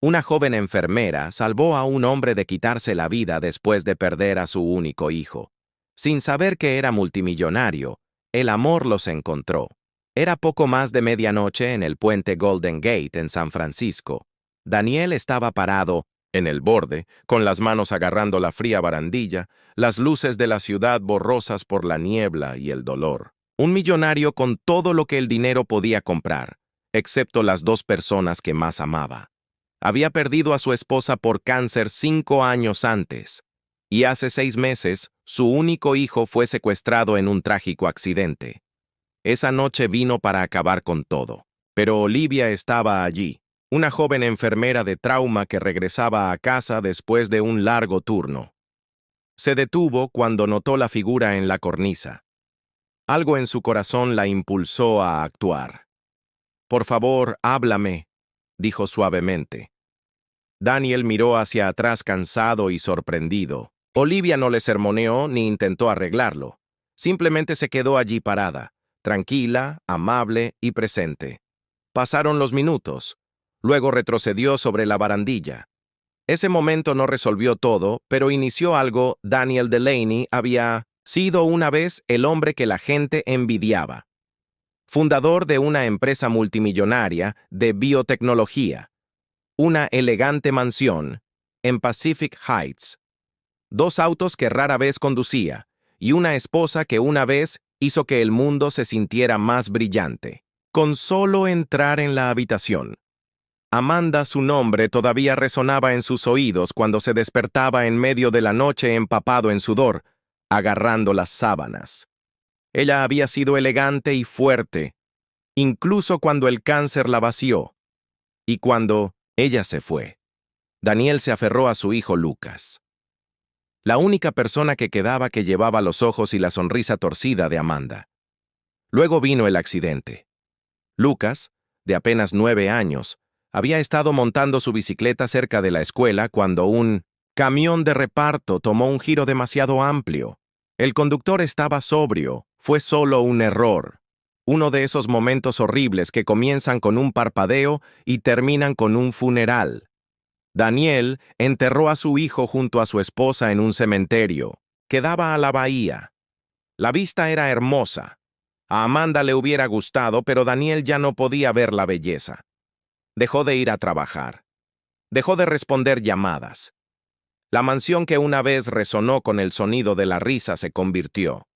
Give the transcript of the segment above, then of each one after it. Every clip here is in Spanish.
Una joven enfermera salvó a un hombre de quitarse la vida después de perder a su único hijo. Sin saber que era multimillonario, el amor los encontró. Era poco más de medianoche en el puente Golden Gate en San Francisco. Daniel estaba parado en el borde, con las manos agarrando la fría barandilla, las luces de la ciudad borrosas por la niebla y el dolor. Un millonario con todo lo que el dinero podía comprar, excepto las dos personas que más amaba. Había perdido a su esposa por cáncer 5 años antes, y hace 6 meses su único hijo fue secuestrado en un trágico accidente. Esa noche vino para acabar con todo, pero Olivia estaba allí, una joven enfermera de trauma que regresaba a casa después de un largo turno. Se detuvo cuando notó la figura en la cornisa. Algo en su corazón la impulsó a actuar. «Por favor, háblame», dijo suavemente. Daniel miró hacia atrás cansado y sorprendido. Olivia no le sermoneó ni intentó arreglarlo. Simplemente se quedó allí parada, tranquila, amable y presente. Pasaron los minutos. Luego retrocedió sobre la barandilla. Ese momento no resolvió todo, pero inició algo. Daniel Delaney había sido una vez el hombre que la gente envidiaba. Fundador de una empresa multimillonaria de biotecnología. Una elegante mansión en Pacific Heights. 2 autos que rara vez conducía, y una esposa que una vez hizo que el mundo se sintiera más brillante. Con solo entrar en la habitación. Amanda, su nombre, todavía resonaba en sus oídos cuando se despertaba en medio de la noche empapado en sudor, agarrando las sábanas. Ella había sido elegante y fuerte, incluso cuando el cáncer la vació. Y cuando ella se fue, Daniel se aferró a su hijo Lucas. La única persona que quedaba que llevaba los ojos y la sonrisa torcida de Amanda. Luego vino el accidente. Lucas, de apenas 9 años, había estado montando su bicicleta cerca de la escuela cuando un camión de reparto tomó un giro demasiado amplio. El conductor estaba sobrio, fue solo un error. Uno de esos momentos horribles que comienzan con un parpadeo y terminan con un funeral. Daniel enterró a su hijo junto a su esposa en un cementerio. Quedaba a la bahía. La vista era hermosa. A Amanda le hubiera gustado, pero Daniel ya no podía ver la belleza. Dejó de ir a trabajar. Dejó de responder llamadas. La mansión que una vez resonó con el sonido de la risa se convirtió.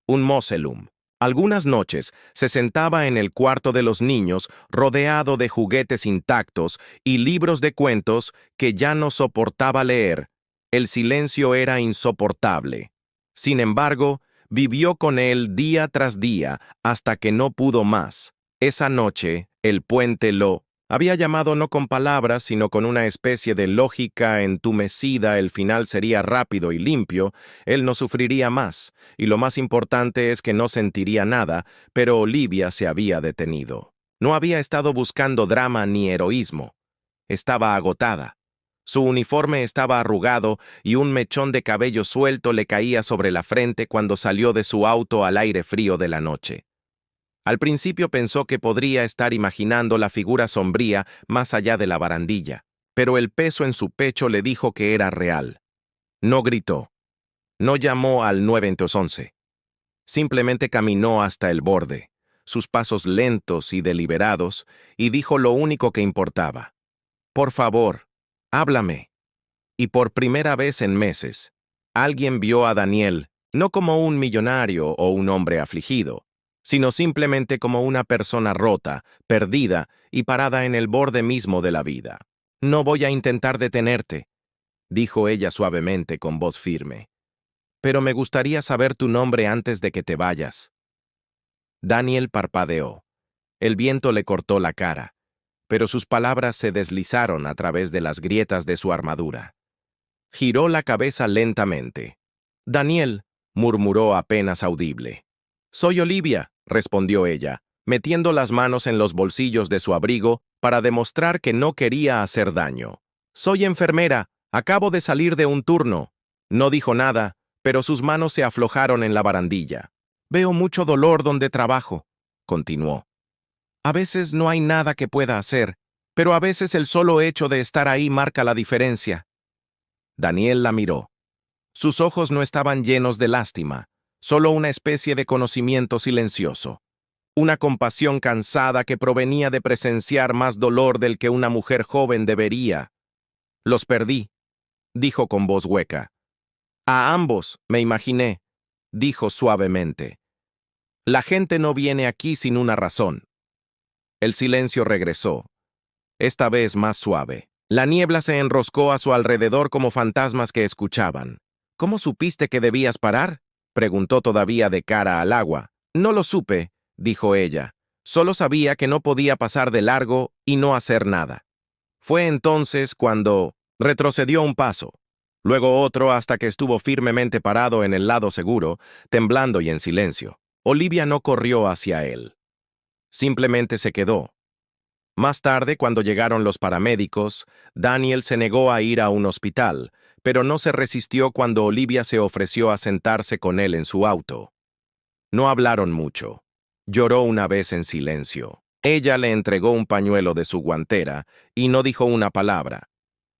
Un mausoleum. Algunas noches se sentaba en el cuarto de los niños rodeado de juguetes intactos y libros de cuentos que ya no soportaba leer. El silencio era insoportable. Sin embargo, vivió con él día tras día hasta que no pudo más. Esa noche, el puente lo había llamado no con palabras, sino con una especie de lógica entumecida. El final sería rápido y limpio, él no sufriría más, y lo más importante es que no sentiría nada, pero Olivia se había detenido. No había estado buscando drama ni heroísmo. Estaba agotada. Su uniforme estaba arrugado y un mechón de cabello suelto le caía sobre la frente cuando salió de su auto al aire frío de la noche. Al principio pensó que podría estar imaginando la figura sombría más allá de la barandilla, pero el peso en su pecho le dijo que era real. No gritó. No llamó al 911. Simplemente caminó hasta el borde, sus pasos lentos y deliberados, y dijo lo único que importaba. «Por favor, háblame». Y por primera vez en meses, alguien vio a Daniel, no como un millonario o un hombre afligido, sino simplemente como una persona rota, perdida y parada en el borde mismo de la vida. «No voy a intentar detenerte», dijo ella suavemente con voz firme. «Pero me gustaría saber tu nombre antes de que te vayas». Daniel parpadeó. El viento le cortó la cara, pero sus palabras se deslizaron a través de las grietas de su armadura. Giró la cabeza lentamente. «Daniel», murmuró apenas audible. «Soy Olivia», respondió ella, metiendo las manos en los bolsillos de su abrigo para demostrar que no quería hacer daño. «Soy enfermera, acabo de salir de un turno». No dijo nada, pero sus manos se aflojaron en la barandilla. «Veo mucho dolor donde trabajo», continuó. «A veces no hay nada que pueda hacer. Pero a veces el solo hecho de estar ahí marca la diferencia. Daniel la miró. Sus ojos no estaban llenos de lástima, solo una especie de conocimiento silencioso. Una compasión cansada que provenía de presenciar más dolor del que una mujer joven debería. Los perdí, dijo con voz hueca. A ambos, me imaginé, dijo suavemente. La gente no viene aquí sin una razón. El silencio regresó, esta vez más suave. La niebla se enroscó a su alrededor como fantasmas que escuchaban. ¿Cómo supiste que debías parar? Preguntó todavía de cara al agua. No lo supe, dijo ella. Solo sabía que no podía pasar de largo y no hacer nada. Fue entonces cuando retrocedió un paso, luego otro hasta que estuvo firmemente parado en el lado seguro, temblando y en silencio. Olivia no corrió hacia él. Simplemente se quedó. Más tarde, cuando llegaron los paramédicos, Daniel se negó a ir a un hospital, pero no se resistió cuando Olivia se ofreció a sentarse con él en su auto. No hablaron mucho. Lloró una vez en silencio. Ella le entregó un pañuelo de su guantera y no dijo una palabra.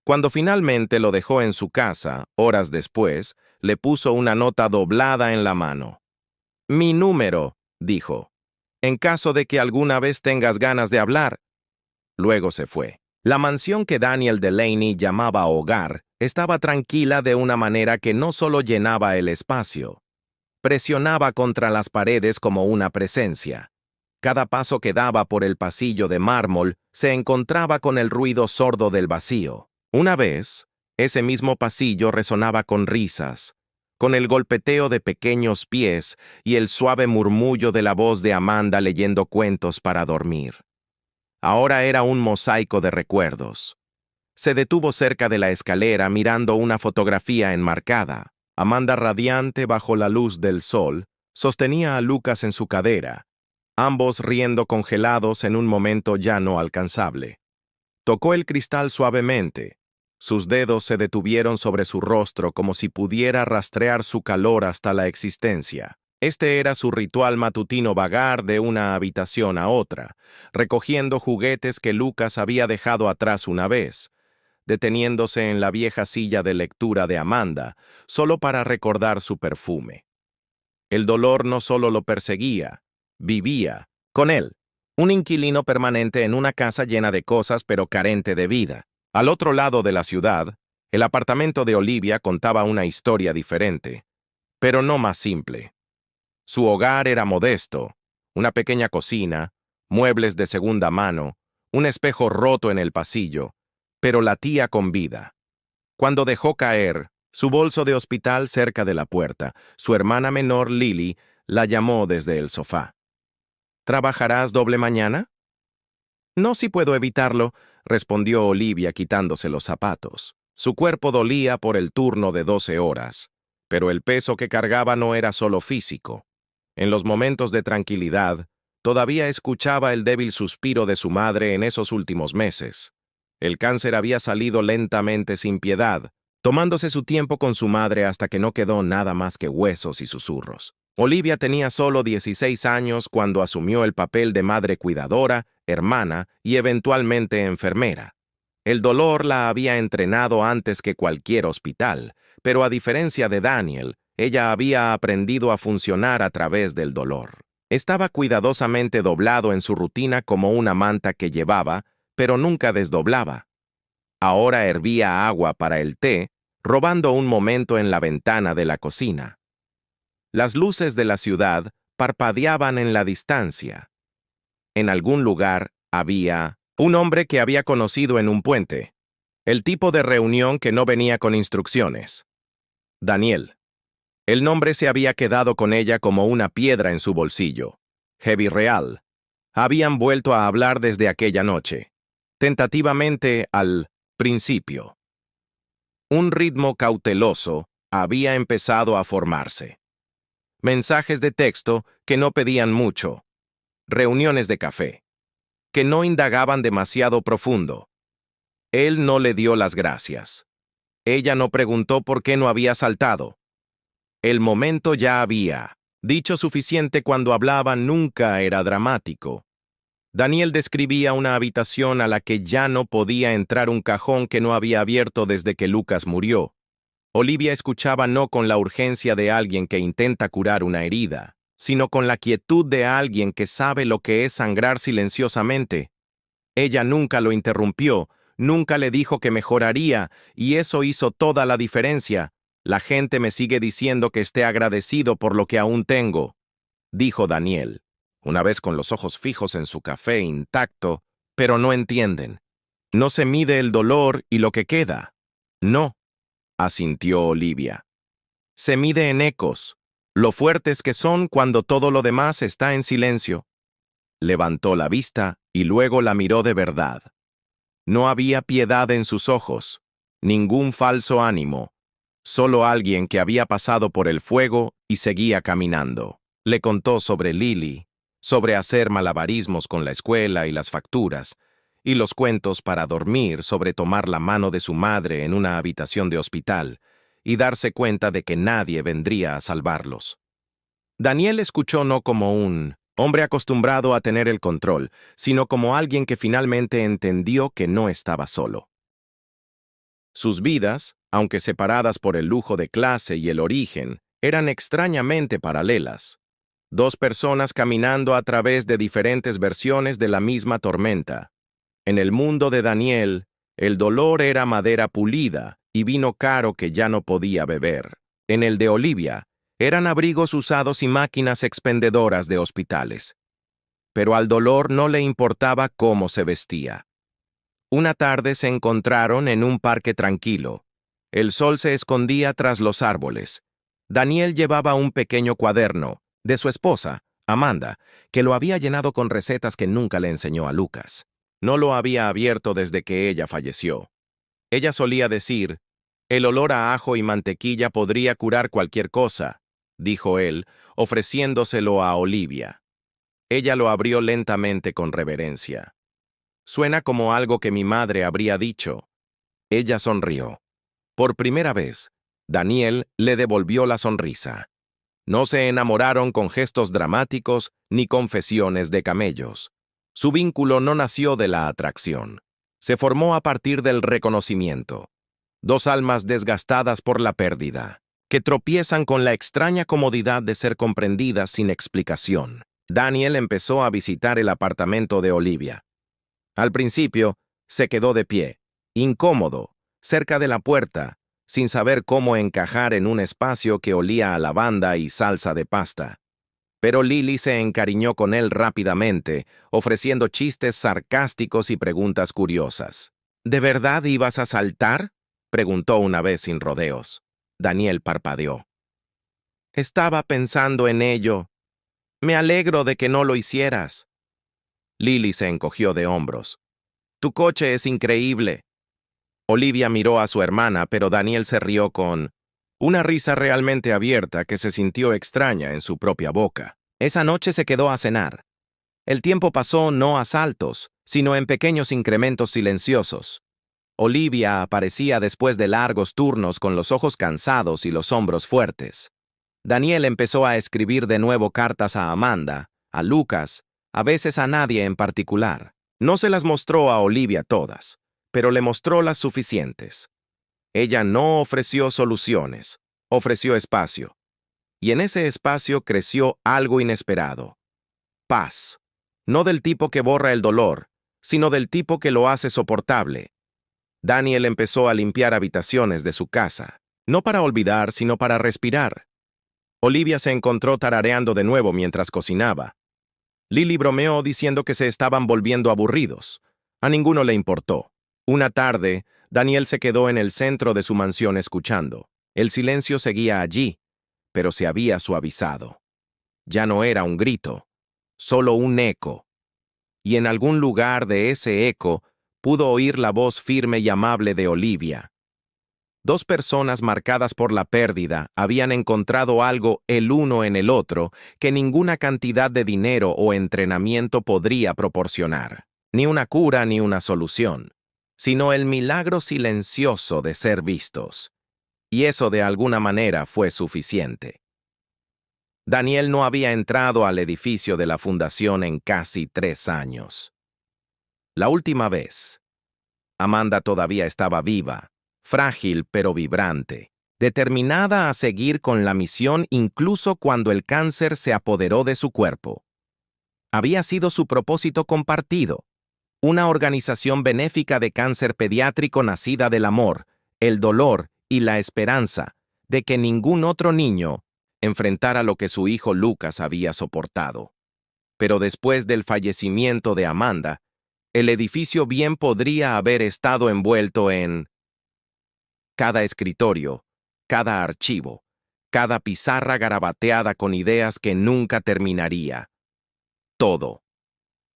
Cuando finalmente lo dejó en su casa, horas después, le puso una nota doblada en la mano. «Mi número», dijo, «en caso de que alguna vez tengas ganas de hablar». Luego se fue. La mansión que Daniel Delaney llamaba hogar estaba tranquila de una manera que no solo llenaba el espacio, presionaba contra las paredes como una presencia. Cada paso que daba por el pasillo de mármol se encontraba con el ruido sordo del vacío. Una vez, ese mismo pasillo resonaba con risas, con el golpeteo de pequeños pies y el suave murmullo de la voz de Amanda leyendo cuentos para dormir. Ahora era un mosaico de recuerdos. Se detuvo cerca de la escalera mirando una fotografía enmarcada. Amanda, radiante bajo la luz del sol, sostenía a Lucas en su cadera, ambos riendo congelados en un momento ya no alcanzable. Tocó el cristal suavemente. Sus dedos se detuvieron sobre su rostro como si pudiera rastrear su calor hasta la existencia. Este era su ritual matutino vagar de una habitación a otra, recogiendo juguetes que Lucas había dejado atrás una vez, deteniéndose en la vieja silla de lectura de Amanda, solo para recordar su perfume. El dolor no solo lo perseguía, vivía con él, un inquilino permanente en una casa llena de cosas pero carente de vida. Al otro lado de la ciudad, el apartamento de Olivia contaba una historia diferente, pero no más simple. Su hogar era modesto, una pequeña cocina, muebles de segunda mano, un espejo roto en el pasillo, pero latía con vida. Cuando dejó caer su bolso de hospital cerca de la puerta, su hermana menor, Lily, la llamó desde el sofá. ¿Trabajarás doble mañana? No, si puedo evitarlo, respondió Olivia quitándose los zapatos. Su cuerpo dolía por el turno de 12 horas, pero el peso que cargaba no era solo físico. En los momentos de tranquilidad, todavía escuchaba el débil suspiro de su madre en esos últimos meses. El cáncer había salido lentamente sin piedad, tomándose su tiempo con su madre hasta que no quedó nada más que huesos y susurros. Olivia tenía solo 16 años cuando asumió el papel de madre cuidadora, hermana y eventualmente enfermera. El dolor la había entrenado antes que cualquier hospital, pero a diferencia de Daniel, ella había aprendido a funcionar a través del dolor. Estaba cuidadosamente doblado en su rutina como una manta que llevaba, pero nunca desdoblaba. Ahora hervía agua para el té, robando un momento en la ventana de la cocina. Las luces de la ciudad parpadeaban en la distancia. En algún lugar había un hombre que había conocido en un puente. El tipo de reunión que no venía con instrucciones. Daniel. El nombre se había quedado con ella como una piedra en su bolsillo. Heavy Real. Habían vuelto a hablar desde aquella noche. Tentativamente al principio. Un ritmo cauteloso había empezado a formarse. Mensajes de texto que no pedían mucho. Reuniones de café, que no indagaban demasiado profundo. Él no le dio las gracias. Ella no preguntó por qué no había saltado. El momento ya había dicho suficiente. Cuando hablaba nunca era dramático. Daniel describía una habitación a la que ya no podía entrar un cajón que no había abierto desde que Lucas murió. Olivia escuchaba no con la urgencia de alguien que intenta curar una herida, sino con la quietud de alguien que sabe lo que es sangrar silenciosamente. Ella nunca lo interrumpió, nunca le dijo que mejoraría, y eso hizo toda la diferencia. La gente me sigue diciendo que esté agradecido por lo que aún tengo, dijo Daniel, una vez con los ojos fijos en su café intacto, pero no entienden. No se mide el dolor y lo que queda. No, asintió Olivia. Se mide en ecos, lo fuertes que son cuando todo lo demás está en silencio. Levantó la vista y luego la miró de verdad. No había piedad en sus ojos, ningún falso ánimo, solo alguien que había pasado por el fuego y seguía caminando. Le contó sobre Lily, sobre hacer malabarismos con la escuela y las facturas, y los cuentos para dormir sobre tomar la mano de su madre en una habitación de hospital y darse cuenta de que nadie vendría a salvarlos. Daniel escuchó no como un hombre acostumbrado a tener el control, sino como alguien que finalmente entendió que no estaba solo. Sus vidas, aunque separadas por el lujo de clase y el origen, eran extrañamente paralelas. Dos personas caminando a través de diferentes versiones de la misma tormenta. En el mundo de Daniel, el dolor era madera pulida y vino caro que ya no podía beber. En el de Olivia, eran abrigos usados y máquinas expendedoras de hospitales. Pero al dolor no le importaba cómo se vestía. Una tarde se encontraron en un parque tranquilo. El sol se escondía tras los árboles. Daniel llevaba un pequeño cuaderno, de su esposa, Amanda, que lo había llenado con recetas que nunca le enseñó a Lucas. No lo había abierto desde que ella falleció. Ella solía decir, «El olor a ajo y mantequilla podría curar cualquier cosa», dijo él, ofreciéndoselo a Olivia. Ella lo abrió lentamente con reverencia. «Suena como algo que mi madre habría dicho». Ella sonrió. Por primera vez, Daniel le devolvió la sonrisa. No se enamoraron con gestos dramáticos ni confesiones de camellos. Su vínculo no nació de la atracción. Se formó a partir del reconocimiento. Dos almas desgastadas por la pérdida, que tropiezan con la extraña comodidad de ser comprendidas sin explicación. Daniel empezó a visitar el apartamento de Olivia. Al principio, se quedó de pie, incómodo, cerca de la puerta, sin saber cómo encajar en un espacio que olía a lavanda y salsa de pasta. Pero Lily se encariñó con él rápidamente, ofreciendo chistes sarcásticos y preguntas curiosas. ¿De verdad ibas a saltar?, preguntó una vez sin rodeos. Daniel parpadeó. Estaba pensando en ello. Me alegro de que no lo hicieras. Lily se encogió de hombros. Tu coche es increíble. Olivia miró a su hermana, pero Daniel se rió con una risa realmente abierta que se sintió extraña en su propia boca. Esa noche se quedó a cenar. El tiempo pasó no a saltos, sino en pequeños incrementos silenciosos. Olivia aparecía después de largos turnos con los ojos cansados y los hombros fuertes. Daniel empezó a escribir de nuevo cartas a Amanda, a Lucas, a veces a nadie en particular. No se las mostró a Olivia todas, pero le mostró las suficientes. Ella no ofreció soluciones, ofreció espacio. Y en ese espacio creció algo inesperado. Paz. No del tipo que borra el dolor, sino del tipo que lo hace soportable. Daniel empezó a limpiar habitaciones de su casa, no para olvidar, sino para respirar. Olivia se encontró tarareando de nuevo mientras cocinaba. Lily bromeó diciendo que se estaban volviendo aburridos. A ninguno le importó. Una tarde, Daniel se quedó en el centro de su mansión escuchando. El silencio seguía allí, pero se había suavizado. Ya no era un grito, solo un eco. Y en algún lugar de ese eco pudo oír la voz firme y amable de Olivia. Dos personas marcadas por la pérdida habían encontrado algo el uno en el otro que ninguna cantidad de dinero o entrenamiento podría proporcionar. Ni una cura ni una solución, sino el milagro silencioso de ser vistos. Y eso de alguna manera fue suficiente. Daniel no había entrado al edificio de la fundación en casi 3 años. La última vez, Amanda todavía estaba viva, frágil pero vibrante, determinada a seguir con la misión incluso cuando el cáncer se apoderó de su cuerpo. Había sido su propósito compartido, una organización benéfica de cáncer pediátrico nacida del amor, el dolor y la esperanza de que ningún otro niño enfrentara lo que su hijo Lucas había soportado. Pero después del fallecimiento de Amanda, el edificio bien podría haber estado envuelto en cada escritorio, cada archivo, cada pizarra garabateada con ideas que nunca terminaría. Todo.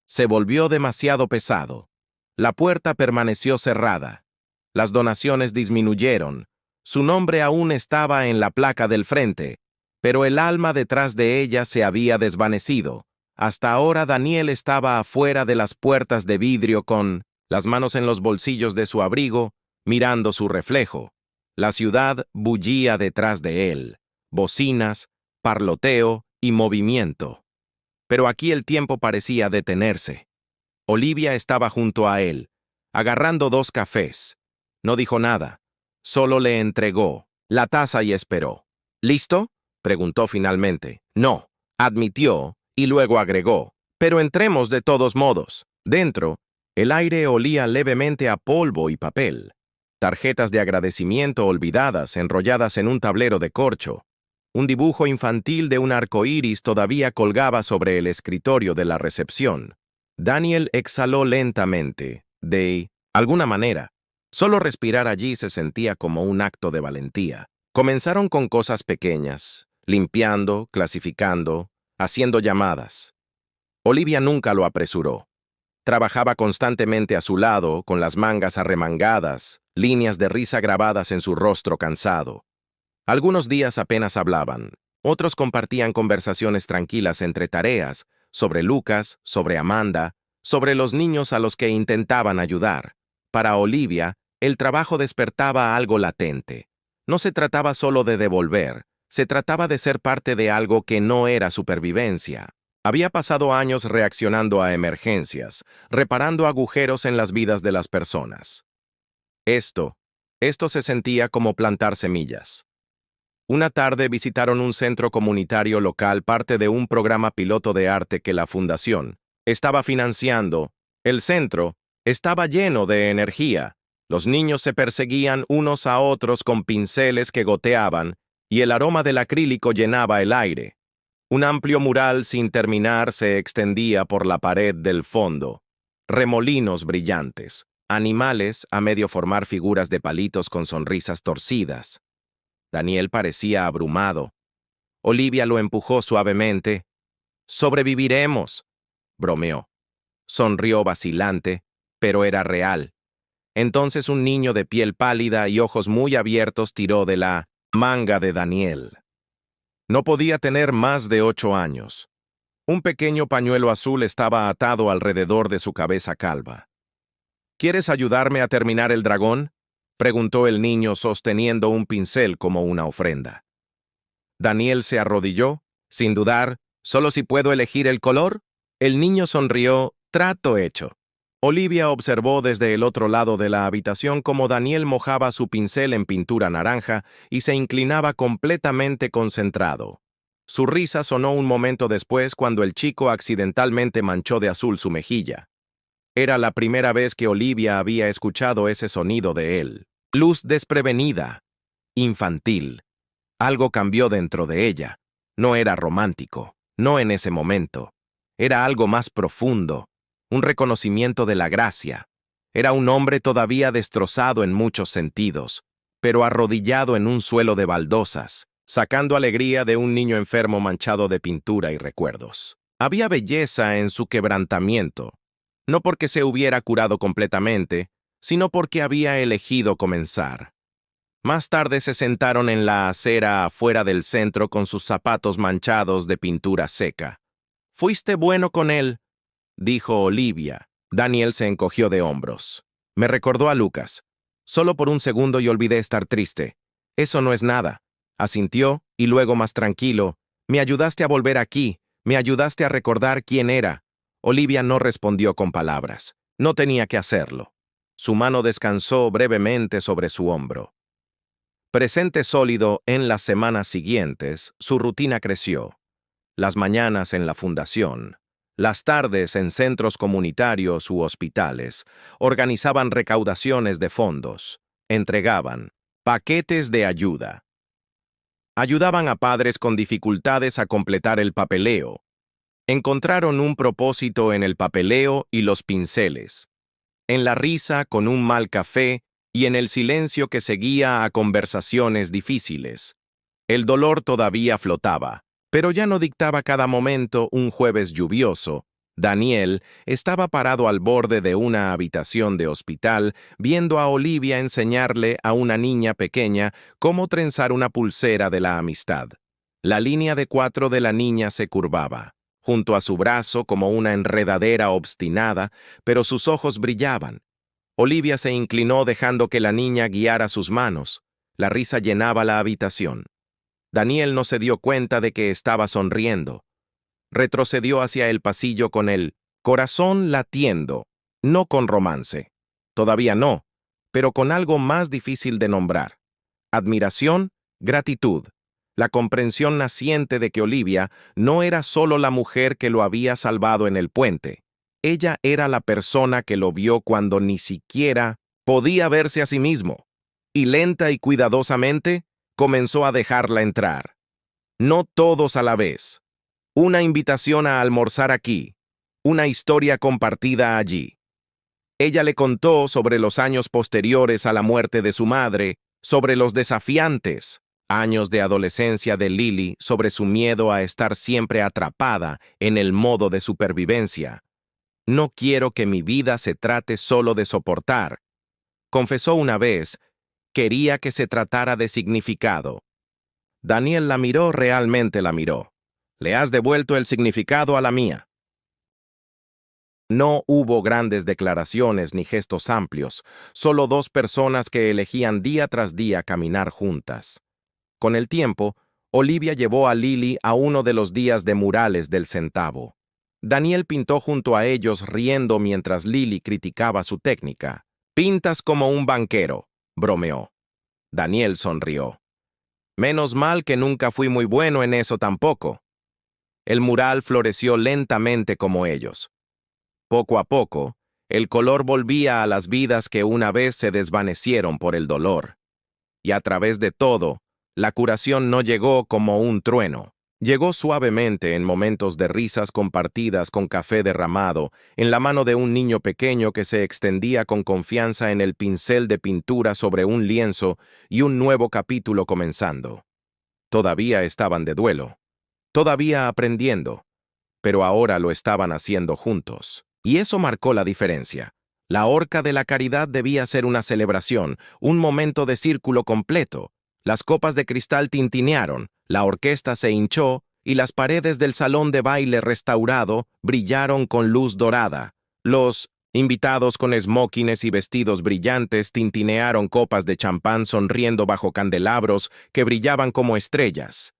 Se volvió demasiado pesado. La puerta permaneció cerrada. Las donaciones disminuyeron. Su nombre aún estaba en la placa del frente, pero el alma detrás de ella se había desvanecido. Hasta ahora Daniel estaba afuera de las puertas de vidrio con las manos en los bolsillos de su abrigo, mirando su reflejo. La ciudad bullía detrás de él. Bocinas, parloteo y movimiento. Pero aquí el tiempo parecía detenerse. Olivia estaba junto a él, agarrando 2 cafés. No dijo nada, solo le entregó la taza y esperó. ¿Listo?, preguntó finalmente. No, admitió, y luego agregó. Pero entremos de todos modos. Dentro, el aire olía levemente a polvo y papel. Tarjetas de agradecimiento olvidadas enrolladas en un tablero de corcho. Un dibujo infantil de un arco iris todavía colgaba sobre el escritorio de la recepción. Daniel exhaló lentamente. De alguna manera, solo respirar allí se sentía como un acto de valentía. Comenzaron con cosas pequeñas, limpiando, clasificando, haciendo llamadas. Olivia nunca lo apresuró. Trabajaba constantemente a su lado, con las mangas arremangadas, líneas de risa grabadas en su rostro cansado. Algunos días apenas hablaban, otros compartían conversaciones tranquilas entre tareas, sobre Lucas, sobre Amanda, sobre los niños a los que intentaban ayudar. Para Olivia, el trabajo despertaba algo latente. No se trataba solo de devolver, se trataba de ser parte de algo que no era supervivencia. Había pasado años reaccionando a emergencias, reparando agujeros en las vidas de las personas. Esto se sentía como plantar semillas. Una tarde visitaron un centro comunitario local, parte de un programa piloto de arte que la fundación estaba financiando. El centro estaba lleno de energía. Los niños se perseguían unos a otros con pinceles que goteaban, y el aroma del acrílico llenaba el aire. Un amplio mural sin terminar se extendía por la pared del fondo. Remolinos brillantes, animales a medio formar figuras de palitos con sonrisas torcidas. Daniel parecía abrumado. Olivia lo empujó suavemente. «Sobreviviremos», bromeó. Sonrió vacilante, pero era real. Entonces un niño de piel pálida y ojos muy abiertos tiró de la manga de Daniel. No podía tener más de 8 años. Un pequeño pañuelo azul estaba atado alrededor de su cabeza calva. «¿Quieres ayudarme a terminar el dragón?», preguntó el niño sosteniendo un pincel como una ofrenda. Daniel se arrodilló, sin dudar. «¿Solo si puedo elegir el color?». El niño sonrió. «Trato hecho». Olivia observó desde el otro lado de la habitación cómo Daniel mojaba su pincel en pintura naranja y se inclinaba completamente concentrado. Su risa sonó un momento después cuando el chico accidentalmente manchó de azul su mejilla. Era la primera vez que Olivia había escuchado ese sonido de él. Luz desprevenida, infantil. Algo cambió dentro de ella. No era romántico, no en ese momento. Era algo más profundo, un reconocimiento de la gracia. Era un hombre todavía destrozado en muchos sentidos, pero arrodillado en un suelo de baldosas, sacando alegría de un niño enfermo manchado de pintura y recuerdos. Había belleza en su quebrantamiento, no porque se hubiera curado completamente, sino porque había elegido comenzar. Más tarde se sentaron en la acera afuera del centro con sus zapatos manchados de pintura seca. «Fuiste bueno con él», dijo Olivia. Daniel se encogió de hombros. «Me recordó a Lucas. Solo por un segundo y olvidé estar triste. Eso no es nada», asintió, y luego más tranquilo. Me ayudaste a volver aquí, me ayudaste a recordar quién era. Olivia no respondió con palabras. No tenía que hacerlo. Su mano descansó brevemente sobre su hombro. Presente sólido en las semanas siguientes, su rutina creció. Las mañanas en la fundación, las tardes en centros comunitarios u hospitales, organizaban recaudaciones de fondos, entregaban paquetes de ayuda. Ayudaban a padres con dificultades a completar el papeleo. Encontraron un propósito en el papeleo y los pinceles, en la risa con un mal café y en el silencio que seguía a conversaciones difíciles. El dolor todavía flotaba, pero ya no dictaba cada momento. Un jueves lluvioso, Daniel estaba parado al borde de una habitación de hospital viendo a Olivia enseñarle a una niña pequeña cómo trenzar una pulsera de la amistad. La línea de 4 de la niña se curvaba, junto a su brazo como una enredadera obstinada, pero sus ojos brillaban. Olivia se inclinó dejando que la niña guiara sus manos. La risa llenaba la habitación. Daniel no se dio cuenta de que estaba sonriendo. Retrocedió hacia el pasillo con el corazón latiendo, no con romance. Todavía no, pero con algo más difícil de nombrar. Admiración, gratitud, la comprensión naciente de que Olivia no era solo la mujer que lo había salvado en el puente. Ella era la persona que lo vio cuando ni siquiera podía verse a sí mismo. Y lenta y cuidadosamente comenzó a dejarla entrar. No todos a la vez. Una invitación a almorzar aquí. Una historia compartida allí. Ella le contó sobre los años posteriores a la muerte de su madre, sobre los desafiantes años de adolescencia de Lily, sobre su miedo a estar siempre atrapada en el modo de supervivencia. No quiero que mi vida se trate solo de soportar. Confesó una vez, quería que se tratara de significado. Daniel la miró, realmente la miró. Le has devuelto el significado a la mía. No hubo grandes declaraciones ni gestos amplios, solo dos personas que elegían día tras día caminar juntas. Con el tiempo, Olivia llevó a Lily a uno de los días de murales del Centavo. Daniel pintó junto a ellos riendo mientras Lily criticaba su técnica. «Pintas como un banquero», bromeó. Daniel sonrió. «Menos mal que nunca fui muy bueno en eso tampoco». El mural floreció lentamente como ellos. Poco a poco, el color volvía a las vidas que una vez se desvanecieron por el dolor. Y a través de todo, la curación no llegó como un trueno. Llegó suavemente en momentos de risas compartidas con café derramado, en la mano de un niño pequeño que se extendía con confianza en el pincel de pintura sobre un lienzo y un nuevo capítulo comenzando. Todavía estaban de duelo, todavía aprendiendo, pero ahora lo estaban haciendo juntos. Y eso marcó la diferencia. La horca de la caridad debía ser una celebración, un momento de círculo completo. Las copas de cristal tintinearon, la orquesta se hinchó y las paredes del salón de baile restaurado brillaron con luz dorada. Los invitados con esmokines y vestidos brillantes tintinearon copas de champán sonriendo bajo candelabros que brillaban como estrellas.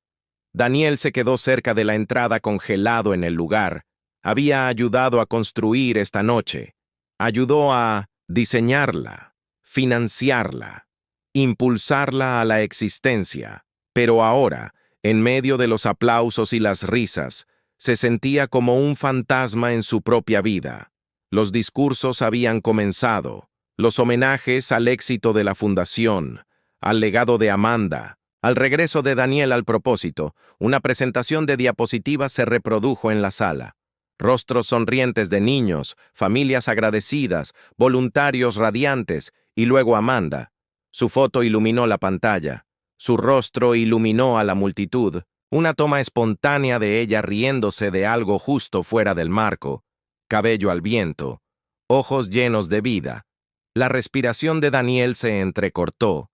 Daniel se quedó cerca de la entrada congelado en el lugar. Había ayudado a construir esta noche. Ayudó a diseñarla, financiarla, impulsarla a la existencia. Pero ahora, en medio de los aplausos y las risas, se sentía como un fantasma en su propia vida. Los discursos habían comenzado, los homenajes al éxito de la fundación, al legado de Amanda, al regreso de Daniel al propósito. Una presentación de diapositivas se reprodujo en la sala. Rostros sonrientes de niños, familias agradecidas, voluntarios radiantes, y luego Amanda. Su foto iluminó la pantalla. Su rostro iluminó a la multitud. Una toma espontánea de ella riéndose de algo justo fuera del marco. Cabello al viento. Ojos llenos de vida. La respiración de Daniel se entrecortó.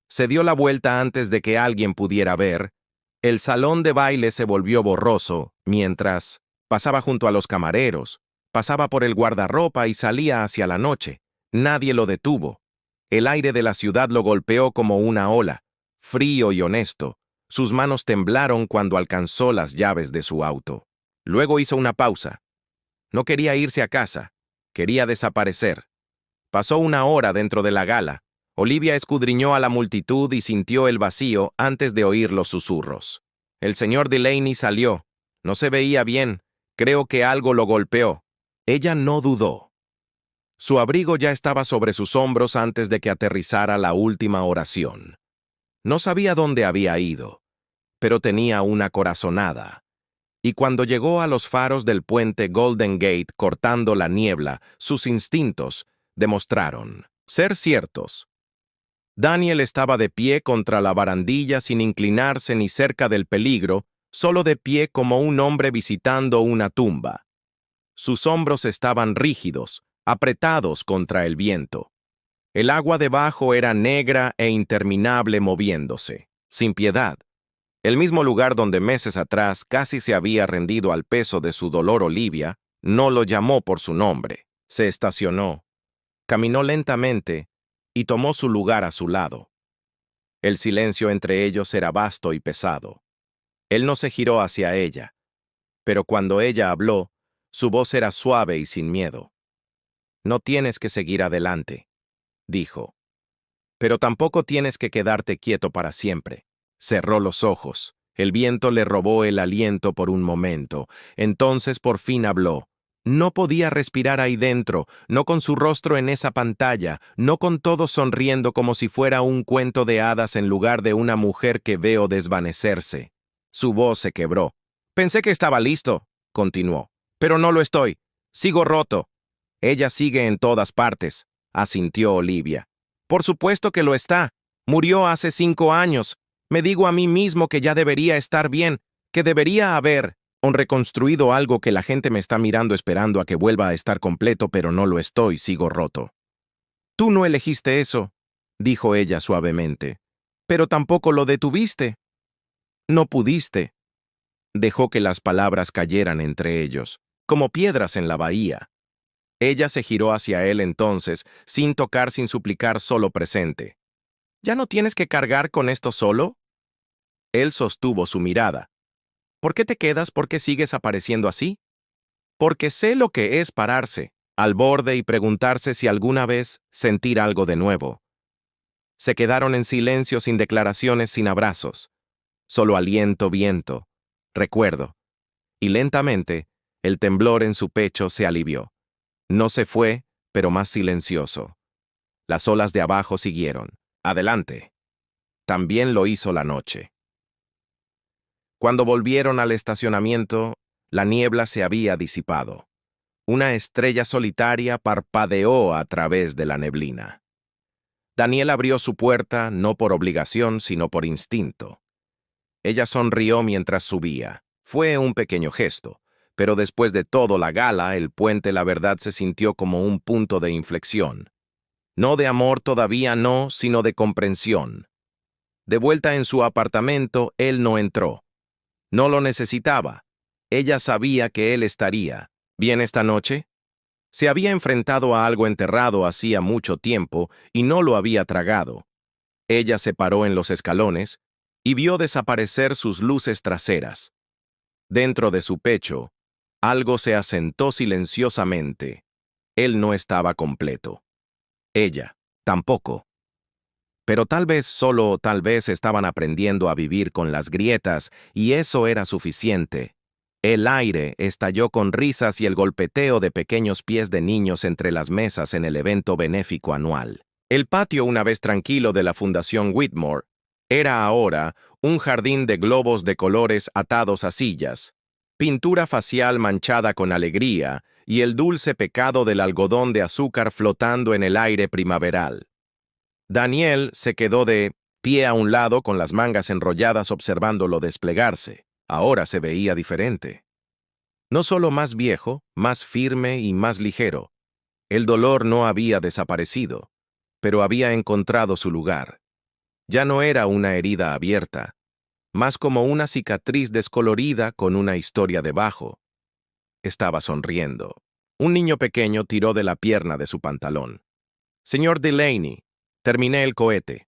Se dio la vuelta antes de que alguien pudiera ver. El salón de baile se volvió borroso, mientras pasaba junto a los camareros, pasaba por el guardarropa y salía hacia la noche. Nadie lo detuvo. El aire de la ciudad lo golpeó como una ola, frío y honesto. Sus manos temblaron cuando alcanzó las llaves de su auto. Luego hizo una pausa. No quería irse a casa. Quería desaparecer. Pasó una hora dentro de la gala. Olivia escudriñó a la multitud y sintió el vacío antes de oír los susurros. El señor Delaney salió. No se veía bien. Creo que algo lo golpeó. Ella no dudó. Su abrigo ya estaba sobre sus hombros antes de que aterrizara la última oración. No sabía dónde había ido, pero tenía una corazonada. Y cuando llegó a los faros del puente Golden Gate cortando la niebla, sus instintos demostraron ser ciertos. Daniel estaba de pie contra la barandilla sin inclinarse ni cerca del peligro, solo de pie como un hombre visitando una tumba. Sus hombros estaban rígidos, apretados contra el viento. El agua debajo era negra e interminable moviéndose, sin piedad. El mismo lugar donde meses atrás casi se había rendido al peso de su dolor Olivia, no lo llamó por su nombre. Se estacionó, caminó lentamente y tomó su lugar a su lado. El silencio entre ellos era vasto y pesado. Él no se giró hacia ella, pero cuando ella habló, su voz era suave y sin miedo. No tienes que seguir adelante, dijo. Pero tampoco tienes que quedarte quieto para siempre. Cerró los ojos. El viento le robó el aliento por un momento. Entonces por fin habló. No podía respirar ahí dentro, no con su rostro en esa pantalla, no con todos sonriendo como si fuera un cuento de hadas en lugar de una mujer que veo desvanecerse. Su voz se quebró. Pensé que estaba listo, continuó. Pero no lo estoy. Sigo roto. Ella sigue en todas partes, asintió Olivia. Por supuesto que lo está. Murió hace 5 años. Me digo a mí mismo que ya debería estar bien, que debería haber reconstruido algo que la gente me está mirando esperando a que vuelva a estar completo, pero no lo estoy, sigo roto. Tú no elegiste eso, dijo ella suavemente, pero tampoco lo detuviste. No pudiste. Dejó que las palabras cayeran entre ellos, como piedras en la bahía. Ella se giró hacia él entonces, sin tocar, sin suplicar, solo presente. ¿Ya no tienes que cargar con esto solo? Él sostuvo su mirada. ¿Por qué te quedas? ¿Por qué sigues apareciendo así? Porque sé lo que es pararse, al borde y preguntarse si alguna vez sentir algo de nuevo. Se quedaron en silencio, sin declaraciones, sin abrazos. Solo aliento, viento, recuerdo. Y lentamente, el temblor en su pecho se alivió. No se fue, pero más silencioso. Las olas de abajo siguieron. Adelante. También lo hizo la noche. Cuando volvieron al estacionamiento, la niebla se había disipado. Una estrella solitaria parpadeó a través de la neblina. Daniel abrió su puerta no por obligación, sino por instinto. Ella sonrió mientras subía. Fue un pequeño gesto, pero después de todo la gala, el puente la verdad se sintió como un punto de inflexión. No de amor todavía no, sino de comprensión. De vuelta en su apartamento, él no entró. No lo necesitaba. Ella sabía que él estaría. ¿Bien esta noche? Se había enfrentado a algo enterrado hacía mucho tiempo y no lo había tragado. Ella se paró en los escalones y vio desaparecer sus luces traseras. Dentro de su pecho, algo se asentó silenciosamente. Él no estaba completo. Ella, tampoco. Pero tal vez, solo tal vez, estaban aprendiendo a vivir con las grietas, y eso era suficiente. El aire estalló con risas y el golpeteo de pequeños pies de niños entre las mesas en el evento benéfico anual. El patio, una vez tranquilo, de la Fundación Whitmore, era ahora un jardín de globos de colores atados a sillas, pintura facial manchada con alegría y el dulce pecado del algodón de azúcar flotando en el aire primaveral. Daniel se quedó de pie a un lado con las mangas enrolladas observándolo desplegarse. Ahora se veía diferente. No solo más viejo, más firme y más ligero. El dolor no había desaparecido, pero había encontrado su lugar. Ya no era una herida abierta, más como una cicatriz descolorida con una historia debajo. Estaba sonriendo. Un niño pequeño tiró de la pierna de su pantalón. «Señor Delaney, terminé el cohete».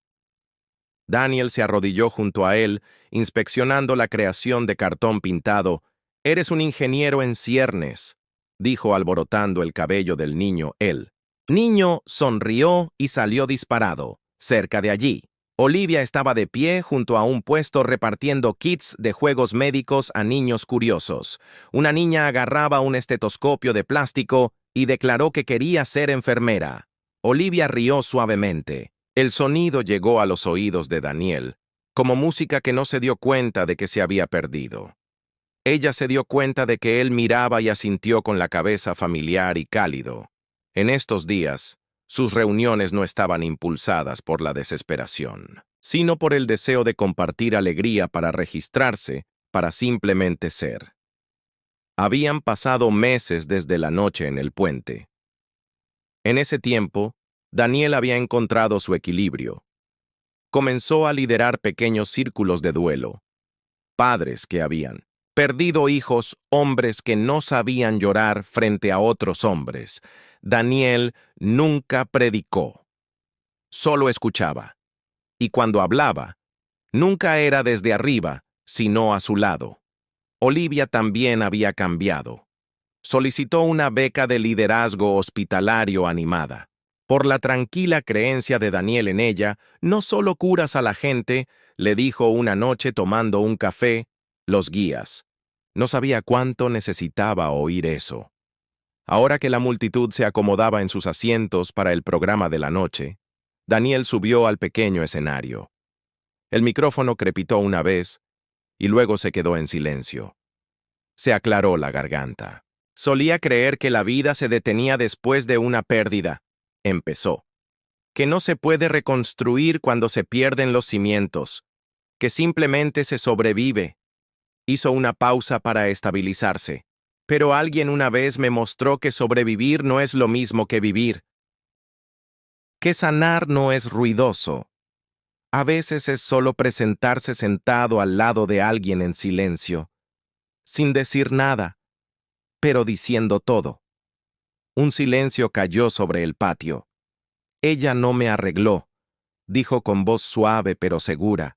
Daniel se arrodilló junto a él, inspeccionando la creación de cartón pintado. «Eres un ingeniero en ciernes», dijo alborotando el cabello del niño él. Niño sonrió y salió disparado. Cerca de allí, Olivia estaba de pie junto a un puesto repartiendo kits de juegos médicos a niños curiosos. Una niña agarraba un estetoscopio de plástico y declaró que quería ser enfermera. Olivia rió suavemente. El sonido llegó a los oídos de Daniel, como música que no se dio cuenta de que se había perdido. Ella se dio cuenta de que él miraba y asintió con la cabeza familiar y cálido. En estos días, sus reuniones no estaban impulsadas por la desesperación, sino por el deseo de compartir alegría para registrarse, para simplemente ser. Habían pasado meses desde la noche en el puente. En ese tiempo, Daniel había encontrado su equilibrio. Comenzó a liderar pequeños círculos de duelo. Padres que habían perdido hijos, hombres que no sabían llorar frente a otros hombres. Daniel nunca predicó, solo escuchaba. Y cuando hablaba, nunca era desde arriba, sino a su lado. Olivia también había cambiado. Solicitó una beca de liderazgo hospitalario animada. Por la tranquila creencia de Daniel en ella, no solo curas a la gente, le dijo una noche tomando un café, los guías. No sabía cuánto necesitaba oír eso. Ahora que la multitud se acomodaba en sus asientos para el programa de la noche, Daniel subió al pequeño escenario. El micrófono crepitó una vez y luego se quedó en silencio. Se aclaró la garganta. Solía creer que la vida se detenía después de una pérdida. Empezó. Que no se puede reconstruir cuando se pierden los cimientos, que simplemente se sobrevive. Hizo una pausa para estabilizarse. Pero alguien una vez me mostró que sobrevivir no es lo mismo que vivir. Que sanar no es ruidoso. A veces es solo presentarse sentado al lado de alguien en silencio, sin decir nada, pero diciendo todo. Un silencio cayó sobre el patio. Ella no me arregló, dijo con voz suave pero segura.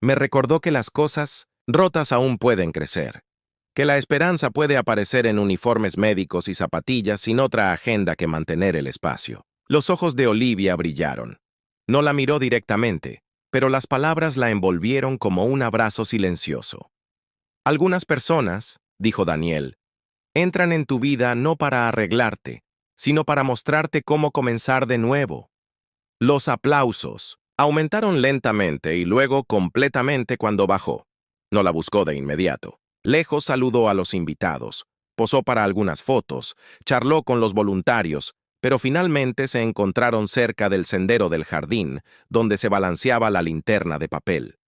Me recordó que las cosas rotas aún pueden crecer, que la esperanza puede aparecer en uniformes médicos y zapatillas sin otra agenda que mantener el espacio. Los ojos de Olivia brillaron. No la miró directamente, pero las palabras la envolvieron como un abrazo silencioso. Algunas personas, dijo Daniel, entran en tu vida no para arreglarte, sino para mostrarte cómo comenzar de nuevo. Los aplausos aumentaron lentamente y luego completamente cuando bajó. No la buscó de inmediato. Lejos saludó a los invitados, posó para algunas fotos, charló con los voluntarios, pero finalmente se encontraron cerca del sendero del jardín, donde se balanceaba la linterna de papel.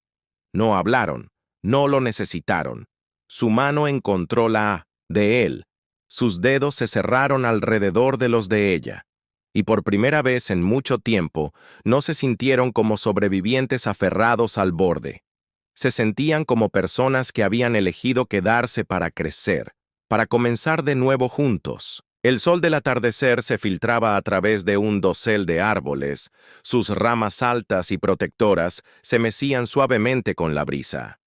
No hablaron, no lo necesitaron. Su mano encontró la de él. Sus dedos se cerraron alrededor de los de ella. Y por primera vez en mucho tiempo, no se sintieron como sobrevivientes aferrados al borde. Se sentían como personas que habían elegido quedarse para crecer, para comenzar de nuevo juntos. El sol del atardecer se filtraba a través de un dosel de árboles. Sus ramas altas y protectoras se mecían suavemente con la brisa.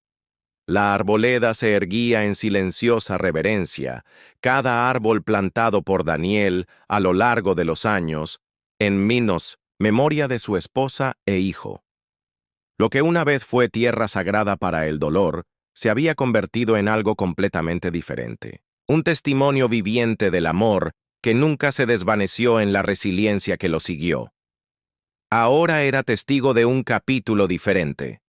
La arboleda se erguía en silenciosa reverencia, cada árbol plantado por Daniel a lo largo de los años, en Minos, memoria de su esposa e hijo. Lo que una vez fue tierra sagrada para el dolor, se había convertido en algo completamente diferente. Un testimonio viviente del amor que nunca se desvaneció en la resiliencia que lo siguió. Ahora era testigo de un capítulo diferente.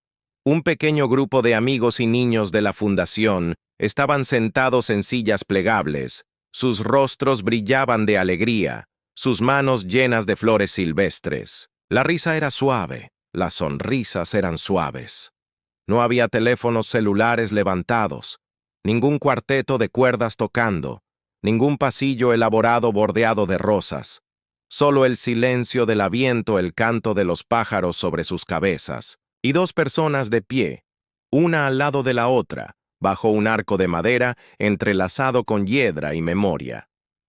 Un pequeño grupo de amigos y niños de la fundación estaban sentados en sillas plegables. Sus rostros brillaban de alegría, sus manos llenas de flores silvestres. La risa era suave, las sonrisas eran suaves. No había teléfonos celulares levantados, ningún cuarteto de cuerdas tocando, ningún pasillo elaborado bordeado de rosas. Solo el silencio del viento, el canto de los pájaros sobre sus cabezas. Y dos personas de pie, una al lado de la otra, bajo un arco de madera entrelazado con hiedra y memoria.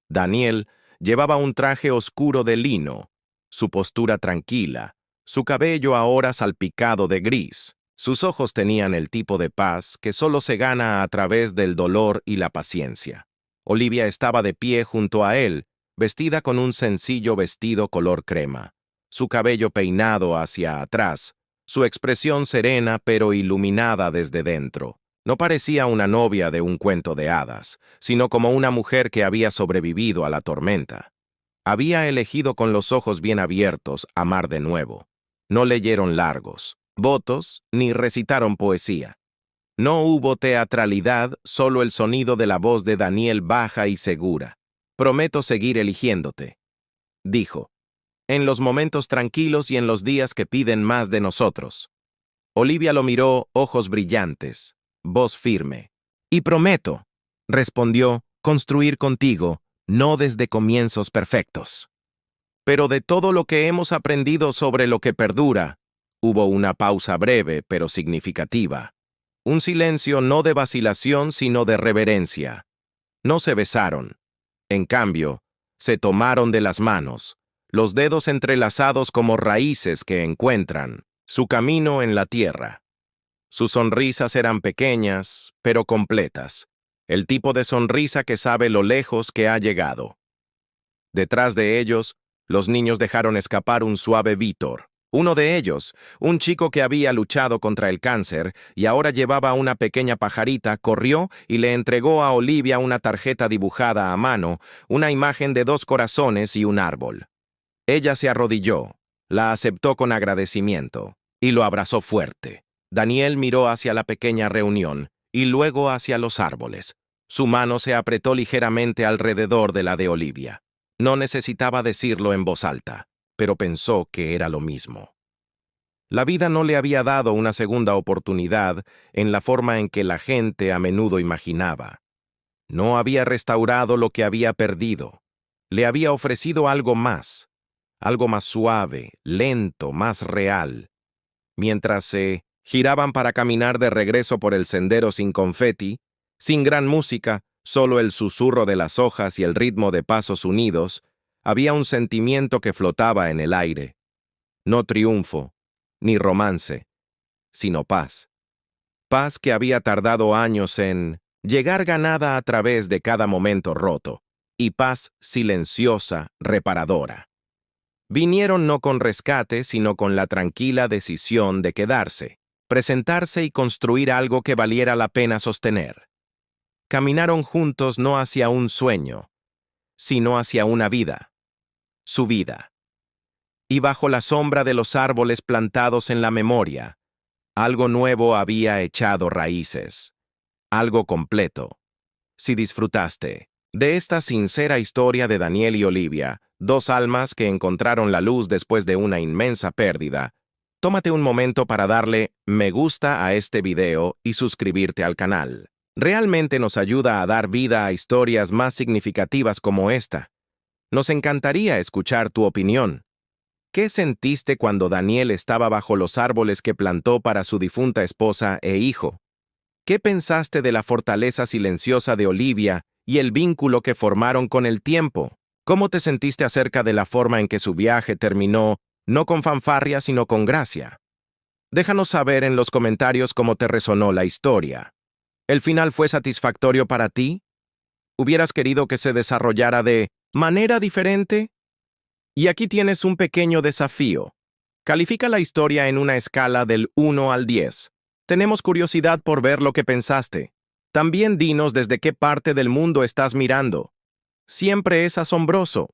Daniel llevaba un traje oscuro de lino, su postura tranquila, su cabello ahora salpicado de gris. Sus ojos tenían el tipo de paz que solo se gana a través del dolor y la paciencia. Olivia estaba de pie junto a él, vestida con un sencillo vestido color crema, su cabello peinado hacia atrás, su expresión serena pero iluminada desde dentro. No parecía una novia de un cuento de hadas, sino como una mujer que había sobrevivido a la tormenta. Había elegido con los ojos bien abiertos amar de nuevo. No leyeron largos votos ni recitaron poesía. No hubo teatralidad, solo el sonido de la voz de Daniel baja y segura. Prometo seguir eligiéndote, dijo, en los momentos tranquilos y en los días que piden más de nosotros. Olivia lo miró, ojos brillantes, voz firme. Y prometo, respondió, construir contigo, no desde comienzos perfectos. Pero de todo lo que hemos aprendido sobre lo que perdura, hubo una pausa breve pero significativa. Un silencio no de vacilación sino de reverencia. No se besaron. En cambio, se tomaron de las manos, los dedos entrelazados como raíces que encuentran su camino en la tierra. Sus sonrisas eran pequeñas, pero completas, el tipo de sonrisa que sabe lo lejos que ha llegado. Detrás de ellos, los niños dejaron escapar un suave Vítor. Uno de ellos, un chico que había luchado contra el cáncer y ahora llevaba una pequeña pajarita, corrió y le entregó a Olivia una tarjeta dibujada a mano, una imagen de 2 corazones y un árbol. Ella se arrodilló, la aceptó con agradecimiento y lo abrazó fuerte. Daniel miró hacia la pequeña reunión y luego hacia los árboles. Su mano se apretó ligeramente alrededor de la de Olivia. No necesitaba decirlo en voz alta, pero pensó que era lo mismo. La vida no le había dado una segunda oportunidad en la forma en que la gente a menudo imaginaba. No había restaurado lo que había perdido. Le había ofrecido algo más suave, lento, más real. Mientras se giraban para caminar de regreso por el sendero sin confeti, sin gran música, solo el susurro de las hojas y el ritmo de pasos unidos, había un sentimiento que flotaba en el aire. No triunfo, ni romance, sino paz. Paz que había tardado años en llegar ganada a través de cada momento roto, y paz silenciosa, reparadora. Vinieron no con rescate, sino con la tranquila decisión de quedarse, presentarse y construir algo que valiera la pena sostener. Caminaron juntos no hacia un sueño, sino hacia una vida, su vida. Y bajo la sombra de los árboles plantados en la memoria, algo nuevo había echado raíces, algo completo. Si disfrutaste de esta sincera historia de Daniel y Olivia, 2 almas que encontraron la luz después de una inmensa pérdida, tómate un momento para darle me gusta a este video y suscribirte al canal. Realmente nos ayuda a dar vida a historias más significativas como esta. Nos encantaría escuchar tu opinión. ¿Qué sentiste cuando Daniel estaba bajo los árboles que plantó para su difunta esposa e hijo? ¿Qué pensaste de la fortaleza silenciosa de Olivia y el vínculo que formaron con el tiempo? ¿Cómo te sentiste acerca de la forma en que su viaje terminó, no con fanfarria, sino con gracia? Déjanos saber en los comentarios cómo te resonó la historia. ¿El final fue satisfactorio para ti? ¿Hubieras querido que se desarrollara de manera diferente? Y aquí tienes un pequeño desafío. Califica la historia en una escala del 1 al 10. Tenemos curiosidad por ver lo que pensaste. También dinos desde qué parte del mundo estás mirando. Siempre es asombroso